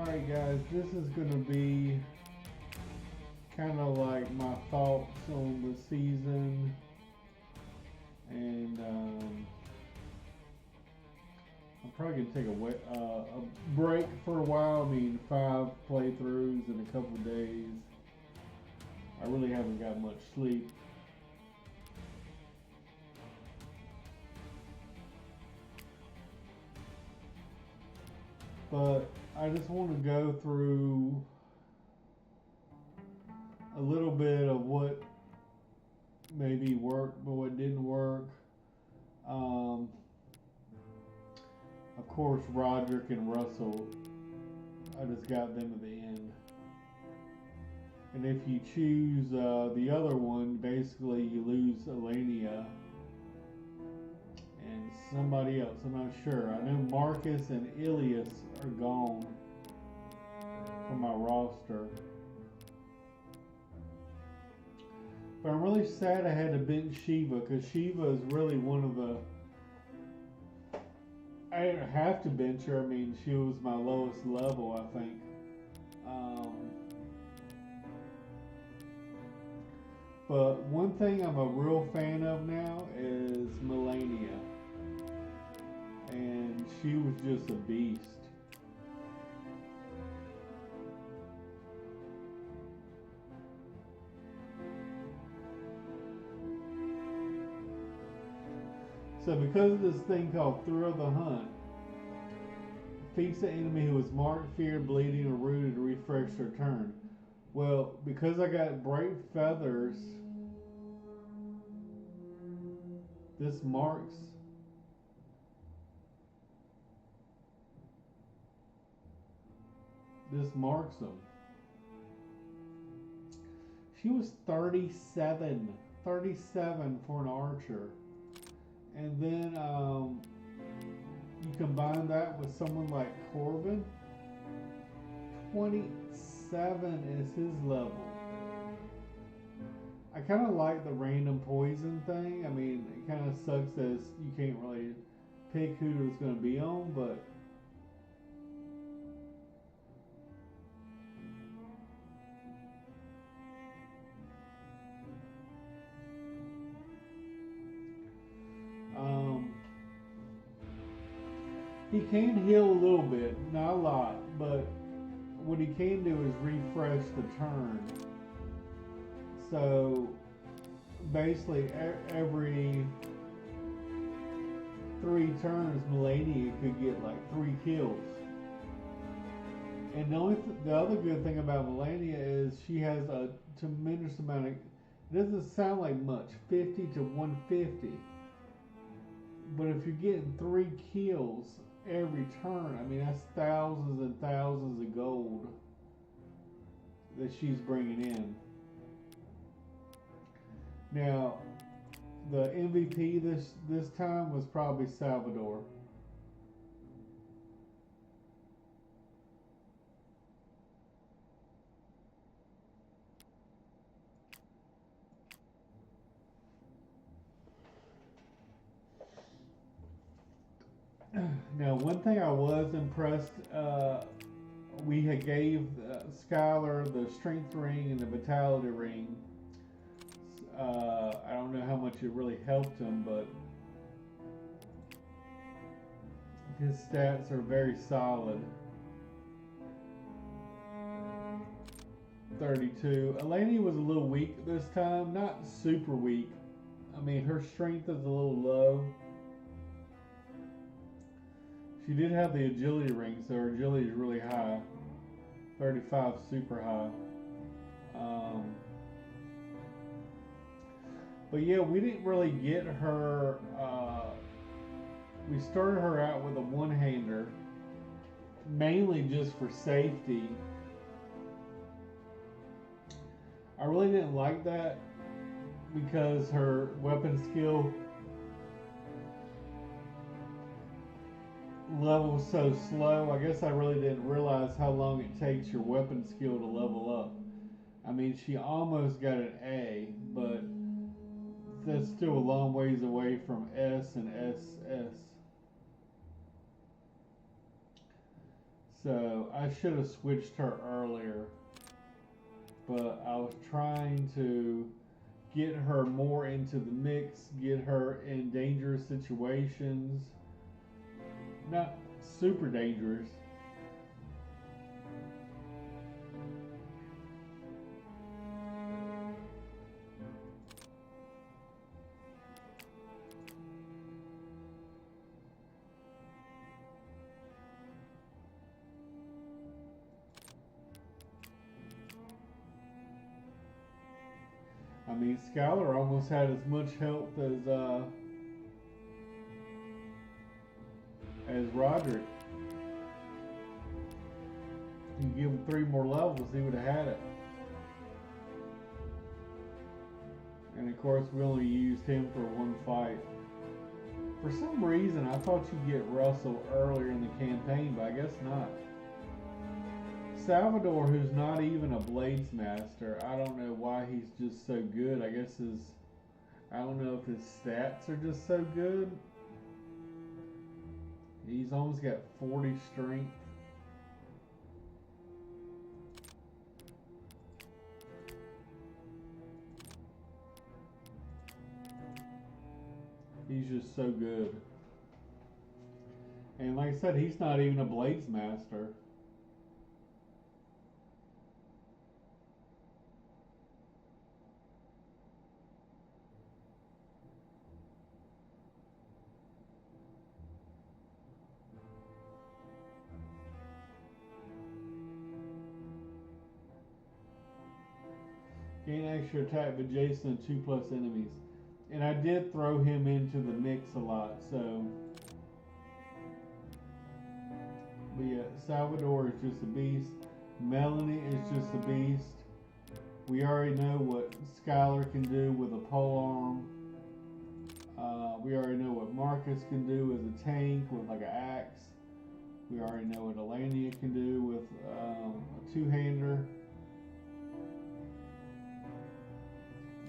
Alright guys, this is going to be kind of like my thoughts on the season and I'm probably going to take a break for a while. I mean 5 playthroughs in a couple of days. I really haven't got much sleep. But I just want to go through a little bit of what maybe worked but what didn't work. Um, of course, Roderick and Russell, I just got them at the end. And if you choose the other one, basically you lose Elenia and somebody else. I'm not sure. I know Marcus and Ilias are gone from my roster. But I'm really sad I had to bench Shiva because Shiva is really one of the. I didn't have to bench her. I mean, she was my lowest level, I think. But one thing I'm a real fan of now is Melania. And she was just a beast. So because of this thing called Thrill of the Hunt, defeats the enemy who is marked, feared, bleeding, or wounded to refresh their turn. Well, because I got bright feathers, this marks them. She was 37 for an archer. And then you combine that with someone like Corbin, 27 is his level. I kind of like the random poison thing. I mean, it kind of sucks that you can't really pick who it's going to be on, but he can heal a little bit, not a lot, but what he can do is refresh the turn. So basically, every 3 turns, Melania could get like 3 kills. And the other good thing about Melania is she has a tremendous amount of. It doesn't sound like much, 50 to 150. But if you're getting 3 kills every turn, I mean that's thousands and thousands of gold that she's bringing in. Now, the MVP this time was probably Salvador. Now, one thing I was impressed, we had gave Skylar the strength ring and the vitality ring. I don't know how much it really helped him, but his stats are very solid. 32. Eleni was a little weak this time, not super weak. I mean, her strength is a little low. She did have the agility ring, so her agility is really high. 35 super high. But yeah, we didn't really get her. We started her out with a one-hander, mainly just for safety. I really didn't like that because her weapon skill level was so slow. I guess I really didn't realize how long it takes your weapon skill to level up. I mean, she almost got an A, but that's still a long ways away from S and SS. So I should have switched her earlier, but I was trying to get her more into the mix, get her in dangerous situations. Not super dangerous. I mean, Skylar almost had as much health as Roderick. You give him 3 more levels, he would have had it. And of course, we only used him for 1 fight. For some reason, I thought you'd get Russell earlier in the campaign, but I guess not. Salvador, who's not even a Blades Master, I don't know why he's just so good. I guess I don't know if his stats are just so good. He's almost got 40 strength. He's just so good. And like I said, he's not even a Blades Master. Gain extra attack with Jason and 2+ enemies. And I did throw him into the mix a lot, so. But yeah, Salvador is just a beast. Melanie is just a beast. We already know what Skylar can do with a polearm. We already know what Marcus can do as a tank with like an axe. We already know what Elania can do with a 2-hander.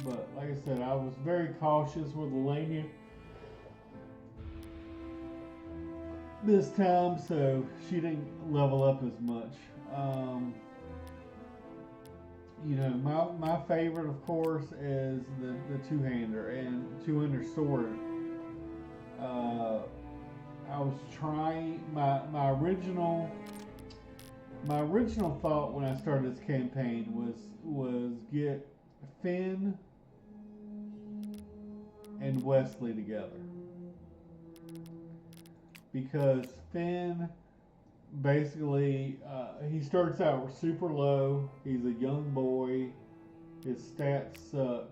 But like I said, I was very cautious with Elania this time, so she didn't level up as much. You know, my favorite, of course, is the 2-hander and 2-hander sword. I was trying my original thought when I started this campaign was get Finn and Wesley together, because Finn basically he starts out super low. He's a young boy. His stats suck.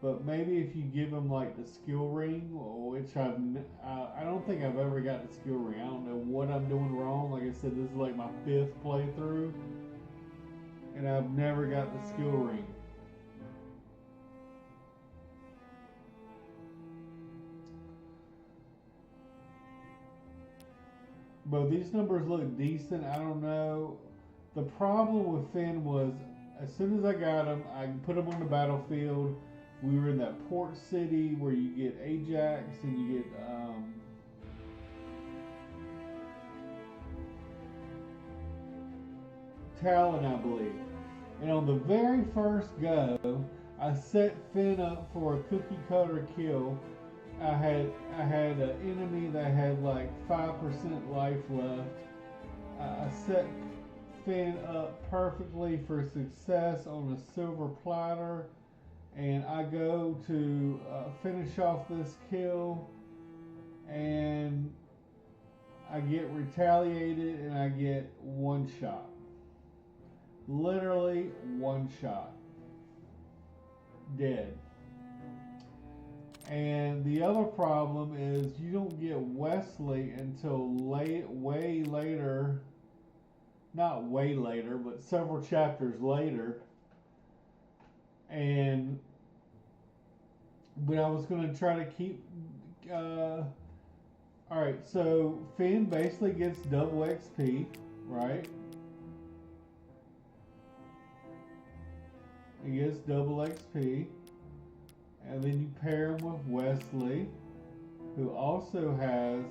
But maybe if you give him like the skill ring, which I don't think I've ever got the skill ring. I don't know what I'm doing wrong. Like I said, this is like my 5th playthrough, and I've never got the skill ring. But these numbers look decent. I don't know. The problem with Finn was, as soon as I got him, I put him on the battlefield. We were in that port city where you get Ajax and you get Talon, I believe. And on the very first go, I set Finn up for a cookie cutter kill. I had an enemy that had like 5% life left. I set Finn up perfectly for success on a silver platter, and I go to finish off this kill, and I get retaliated, and I get 1 shot. Literally 1 shot. Dead. And the other problem is you don't get Wesley until way later. Not way later, but several chapters later. But I was going to try to keep. Alright, so Finn basically gets double XP, right? He gets double XP. And then you pair him with Wesley, who also has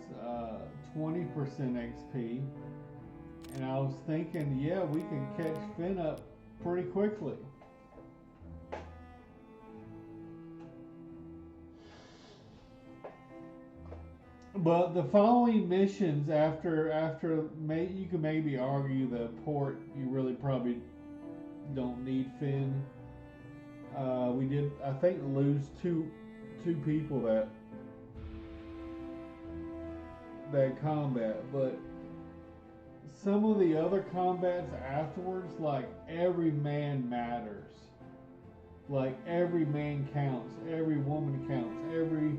20% XP. And I was thinking, yeah, we can catch Finn up pretty quickly. But the following missions after you can maybe argue the port, you really probably don't need Finn. We did, I think, lose two people that combat, but some of the other combats afterwards, like every man matters. Like every man counts, every woman counts, every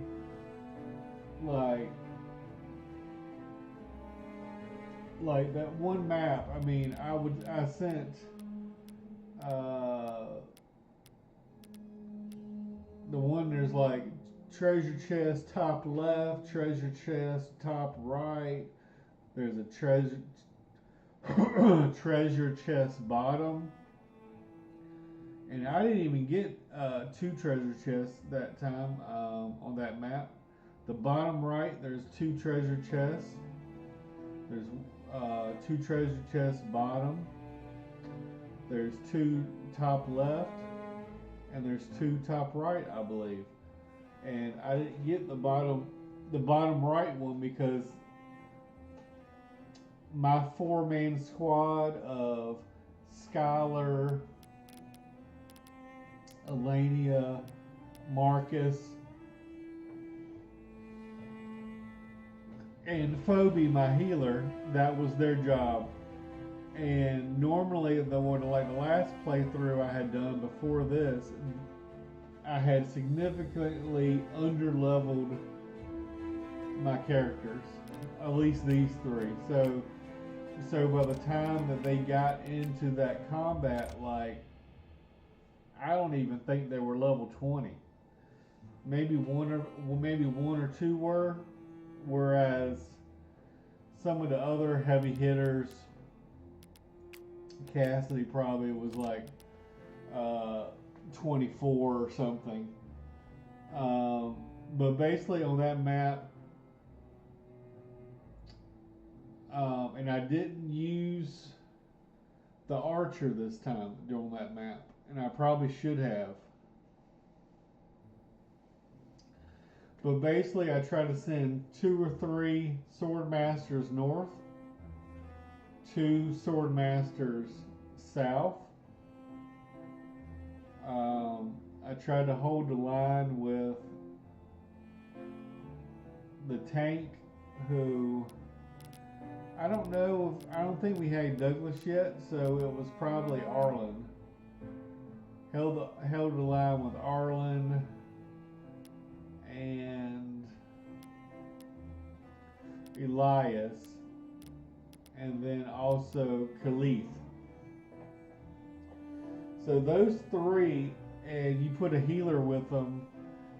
like that one map. I mean, I sent the one there's like treasure chest top left, treasure chest top right. There's a treasure chest bottom, and I didn't even get two treasure chests that time on that map. The bottom right, there's two treasure chests. There's two treasure chests bottom. There's two top left, and there's two top right, I believe. And I didn't get the bottom right one because my 4-man squad of Skylar, Elenia, Marcus, and Phoebe, my healer, that was their job. And normally, the last playthrough I had done before this, I had significantly underleveled my characters, at least these three. So by the time that they got into that combat, like, I don't even think they were level 20. Maybe one or two were, whereas some of the other heavy hitters, Cassidy probably was like 24 or something. But basically on that map, and I didn't use the archer this time during that map, and I probably should have. But basically I try to send 2 or 3 sword masters north, 2 sword masters south. I tried to hold the line with the tank, who I don't think we had Douglas yet, so it was probably Arlen. Held the line with Arlen and Elias, and then also Khalif. So those 3, and you put a healer with them,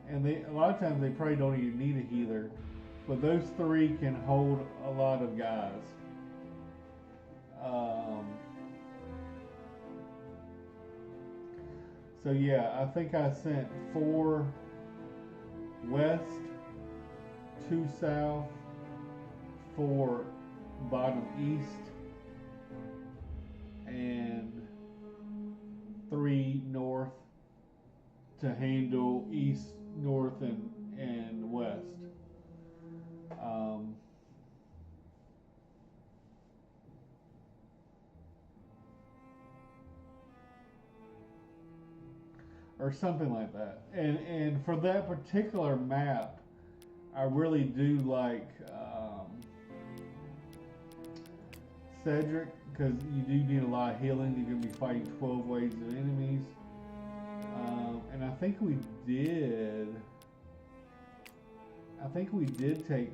and a lot of times they probably don't even need a healer, but those 3 can hold a lot of guys. So yeah, I think I sent 4 west, 2 south, 4 bottom east, and 3 north to handle east, north, and west. Or something like that. And for that particular map, I really do like Cedric, because you do need a lot of healing. You're going to be fighting 12 waves of enemies. And I think we did take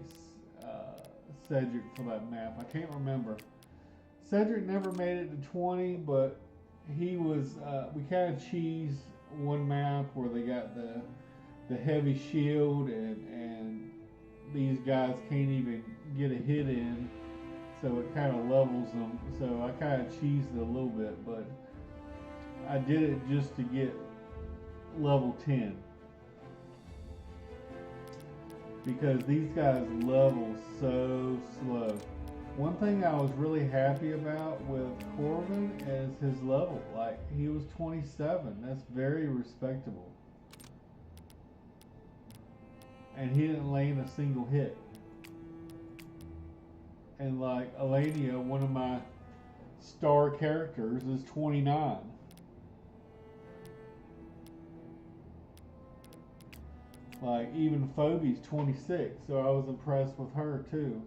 Cedric for that map. I can't remember. Cedric never made it to 20, but he was, we kind of cheesed one map where they got the heavy shield, and these guys can't even get a hit in, so it kind of levels them. So I kind of cheesed it a little bit, but I did it just to get level 10. because these guys level so slow. One thing I was really happy about with Corbin is his level. Like, he was 27. That's very respectable. And he didn't land a single hit. And like Elenia, one of my star characters, is 29. Like, even Phoebe's 26, so I was impressed with her too.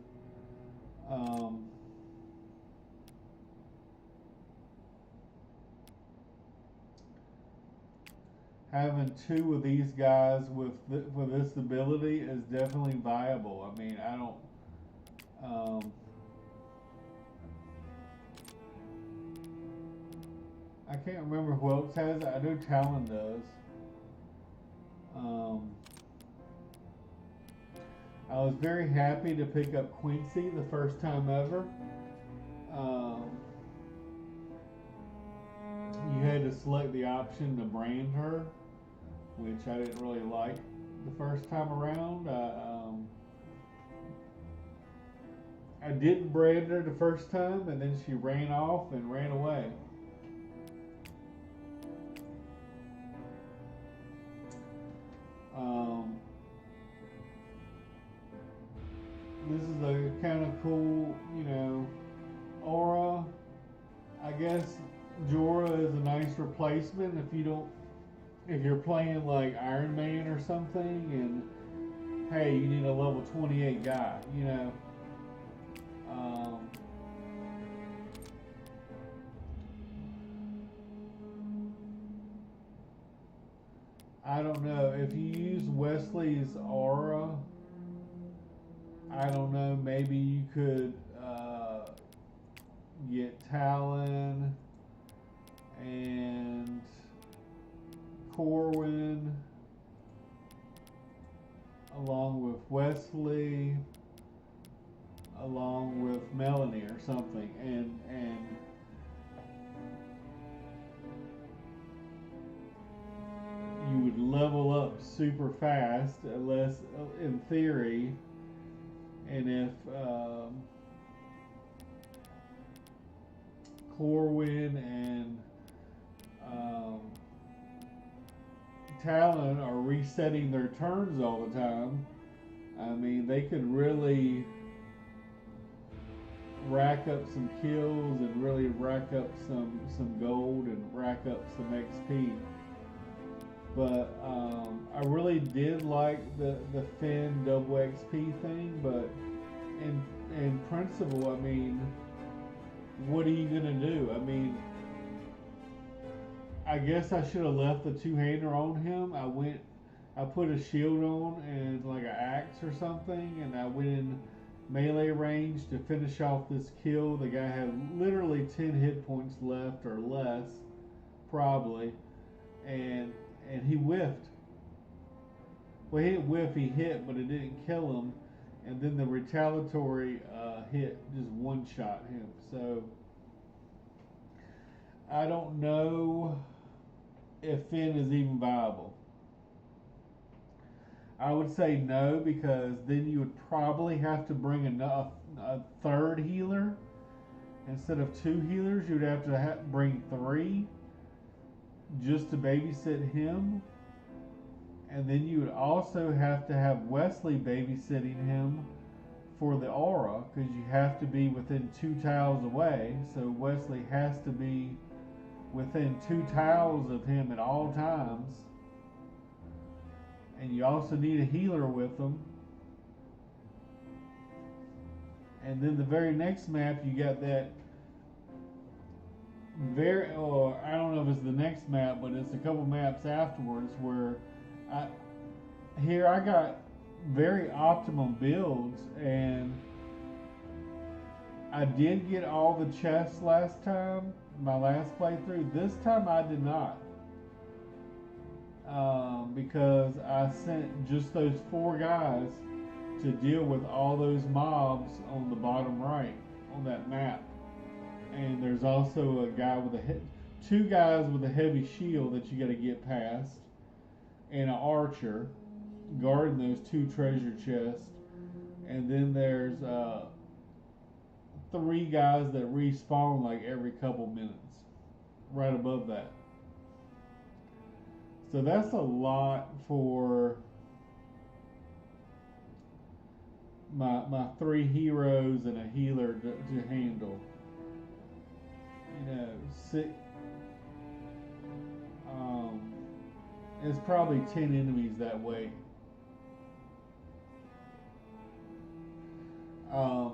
Having two of these guys with this ability is definitely viable. I mean, I don't. I can't remember who else has it. I know Talon does. I was very happy to pick up Quincy the first time ever. You had to select the option to brand her, which I didn't really like the first time around. I didn't brand her the first time, and then she ran off and ran away. This is a kind of cool, aura. I guess Jorah is a nice replacement if you're playing like Iron Man or something, and hey, you need a level 28 guy, I don't know if you use Wesley's aura. I don't know. Maybe you could get Talon and Corwin along with Wesley, along with Melanie or something, and you would level up super fast, unless in theory. And if Corwin and Talon are resetting their turns all the time, I mean, they could really rack up some kills and really rack up some gold and rack up some XP. But I really did like the Finn double XP thing, but in principle, I mean, what are you gonna do? I mean, I guess I should have left the two-hander on him. I put a shield on and like an axe or something, and I went in melee range to finish off this kill. The guy had literally 10 hit points left or less, probably, and he whiffed. Well, he didn't whiff, he hit, but it didn't kill him. And then the retaliatory hit just one-shot him. So I don't know if Finn is even viable. I would say no, because then you would probably have to bring a third healer. Instead of 2 healers, you'd have to bring 3 just to babysit him. And then you would also have to have Wesley babysitting him for the aura, because you have to be within 2 tiles away. So Wesley has to be within 2 tiles of him at all times. And you also need a healer with them. And then the very next map, you got that I don't know if it's the next map, but it's a couple maps afterwards where I got very optimum builds, and I did get all the chests last time, my last playthrough. This time I did not, because I sent just those 4 guys to deal with all those mobs on the bottom right on that map. And there's also a guy with 2 guys with a heavy shield that you got to get past, and an archer. guarding those two treasure chests, and then there's three guys that respawn like every couple minutes, right above that. So that's a lot for my three heroes and a healer to handle. You know, six, um, it's probably 10 enemies that way.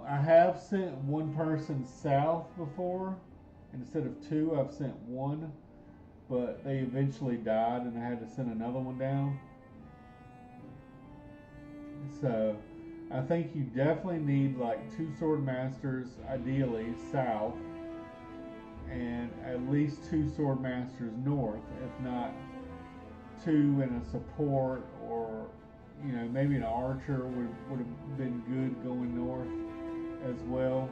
I have sent one person south before. Instead of two, I've sent one, but they eventually died, and I had to send another one down. So I think you definitely need like two sword masters, ideally south, and at least two sword masters north, if not two and a support, or maybe an archer would have been good going north as well.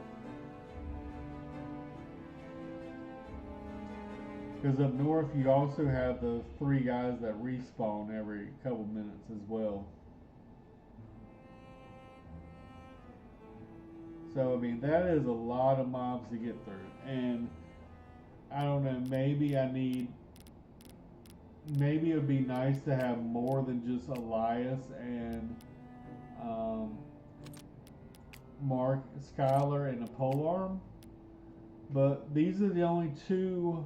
Because up north you also have those three guys that respawn every couple minutes as well. So I mean that is a lot of mobs to get through, and I don't know. Maybe it would be nice to have more than just Elias and um, Mark Schuyler and a polearm. But these are the only two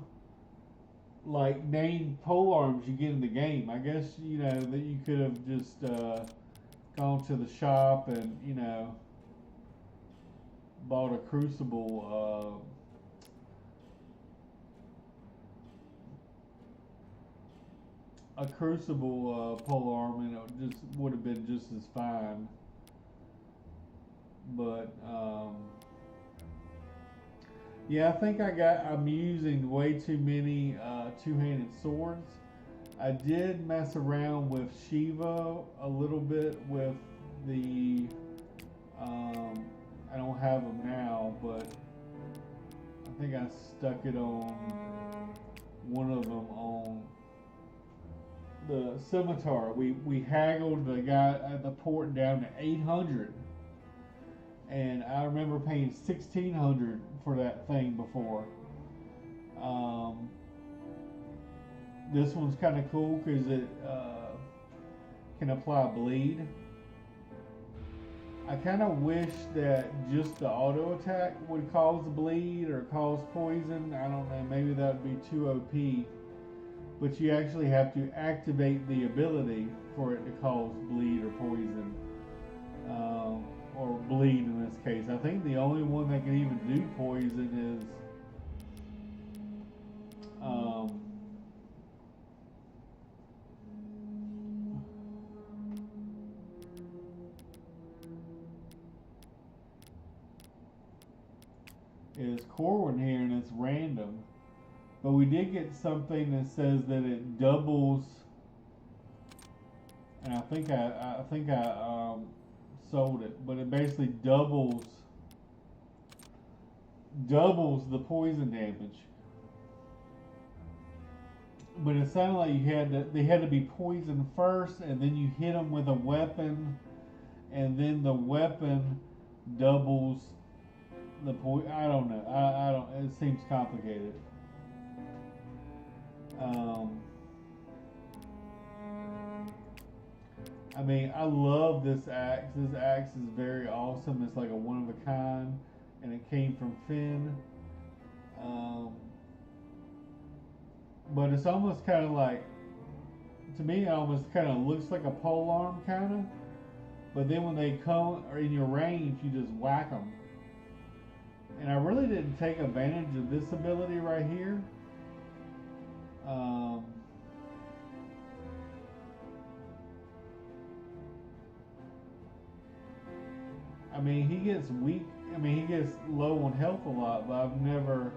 like named polearms you get in the game. I guess that you could have just gone to the shop and bought a Crucible. A Crucible polearm, and it just would have been just as fine. But yeah, I think I'm using way too many two-handed swords. I did mess around with Shiva a little bit with the. I don't have them now, but I think I stuck it on one of them on the scimitar. We haggled the guy at the port down to 800, and I remember paying 1,600 for that thing before. This one's kind of cool because it can apply bleed. I kind of wish that just the auto attack would cause bleed or cause poison. I don't know, maybe that would be too OP. But you actually have to activate the ability for it to cause bleed or poison. Or bleed in this case. I think the only one that can even do poison is Corwin here, and it's random. But we did get something that says that it doubles, and I think I sold it, but it basically doubles the poison damage. But it sounded like they had to be poisoned first, and then you hit them with a weapon, and then the weapon doubles the poison. I don't know. I don't. It seems complicated. I mean, I love this axe. This axe is very awesome. It's like a one of a kind, and it came from Finn. But it's almost kind of like, to me, it almost kind of looks like a polearm, kind of. But then when they come or in your range, you just whack them. And I really didn't take advantage of this ability right here. I mean, he gets weak. I mean, he gets low on health a lot, but I've never.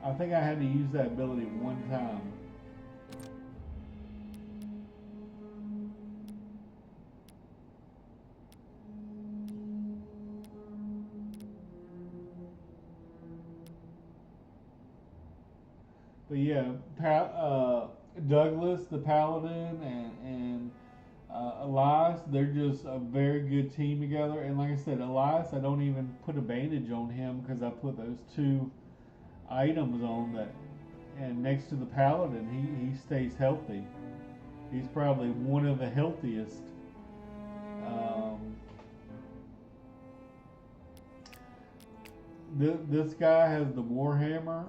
I think I had to use that ability one time. But yeah, Douglas the Paladin and Elias, they're just a very good team together. And like I said, Elias, I don't even put a bandage on him because I put those two items on that. And next to the Paladin, he stays healthy. He's probably one of the healthiest. Um, this guy has the Warhammer,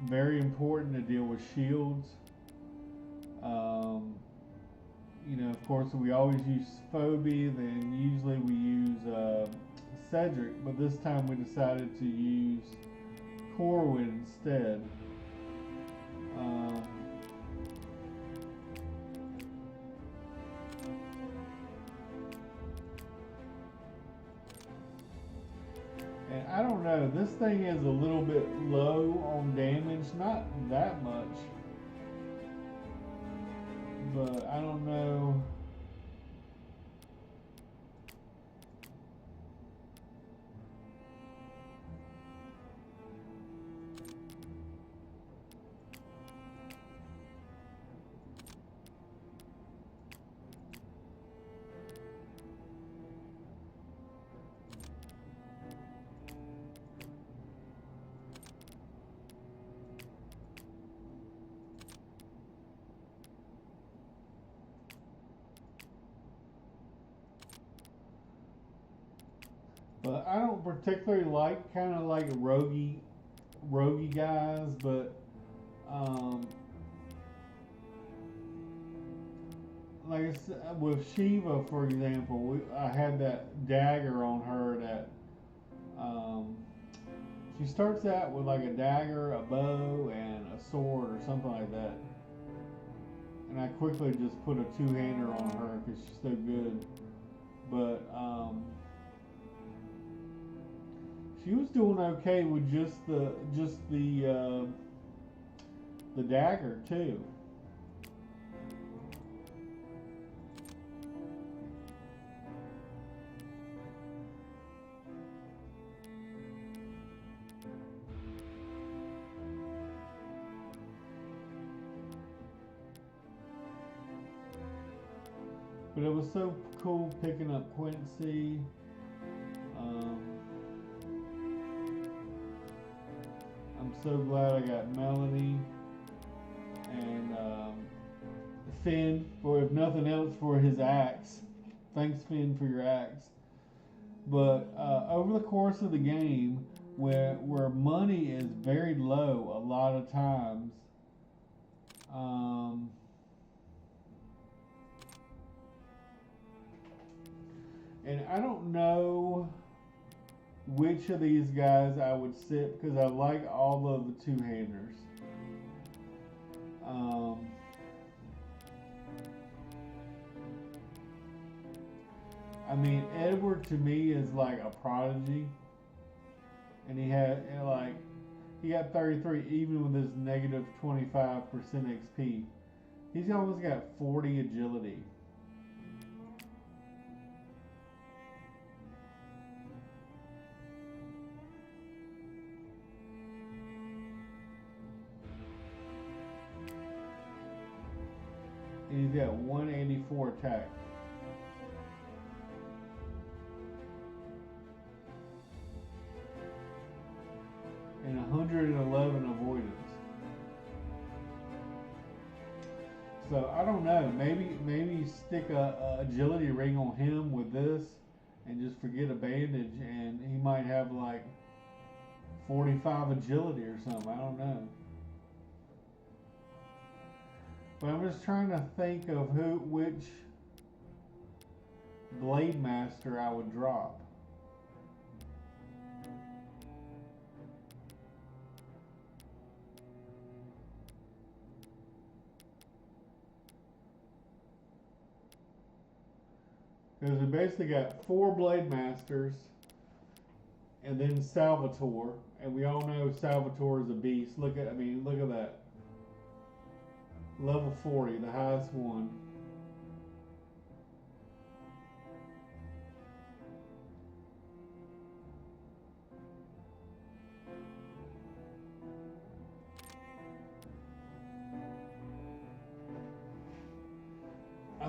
very important to deal with shields. Um, of course, we always use Phoebe, then usually we use Cedric, but this time we decided to use Corwin instead. Um, and I don't know, this thing is a little bit low on damage, not that much. But I don't know. But I don't particularly like kind of like roguey guys, but um, like I said, with Shiva, for example, I had that dagger on her that um, she starts out with like a dagger, a bow, and a sword or something like that. And I quickly just put a two-hander on her because she's so good. But she was doing okay with the dagger too. But it was so cool picking up Quincy. Um, I'm so glad I got Melanie and Finn for, if nothing else, for his axe. Thanks, Finn, for your axe. But over the course of the game, where money is very low, a lot of times, um, and I don't know which of these guys I would sit because I like all of the two-handers. I mean, Edward to me is like a prodigy, and he got 33 even with his negative 25% XP. He's almost got 40 agility. And he's got 184 attack. And 111 avoidance. So I don't know. Maybe stick a agility ring on him with this, and just forget a bandage, and he might have like 45 agility or something. I don't know. But I'm just trying to think of which Blade Master I would drop. Because we basically got 4 Blade Masters and then Salvatore. And we all know Salvatore is a beast. Look at that. Level 40, the highest one.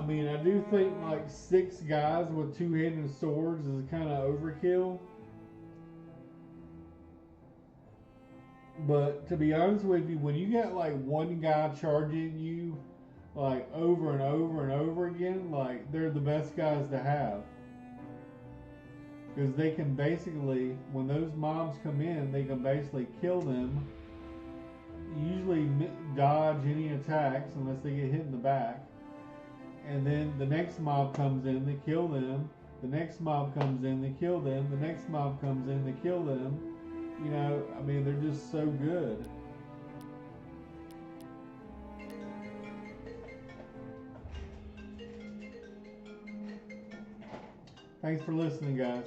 mean, I do think like 6 guys with 2-handed swords is kind of overkill. But to be honest with you, when you got like one guy charging you like over and over and over again, like they're the best guys to have. Because they can basically, when those mobs come in, they can basically kill them. Usually dodge any attacks unless they get hit in the back. And then the next mob comes in, they kill them. The next mob comes in, they kill them. The next mob comes in, they kill them. You know, I mean, they're just so good. Thanks for listening, guys.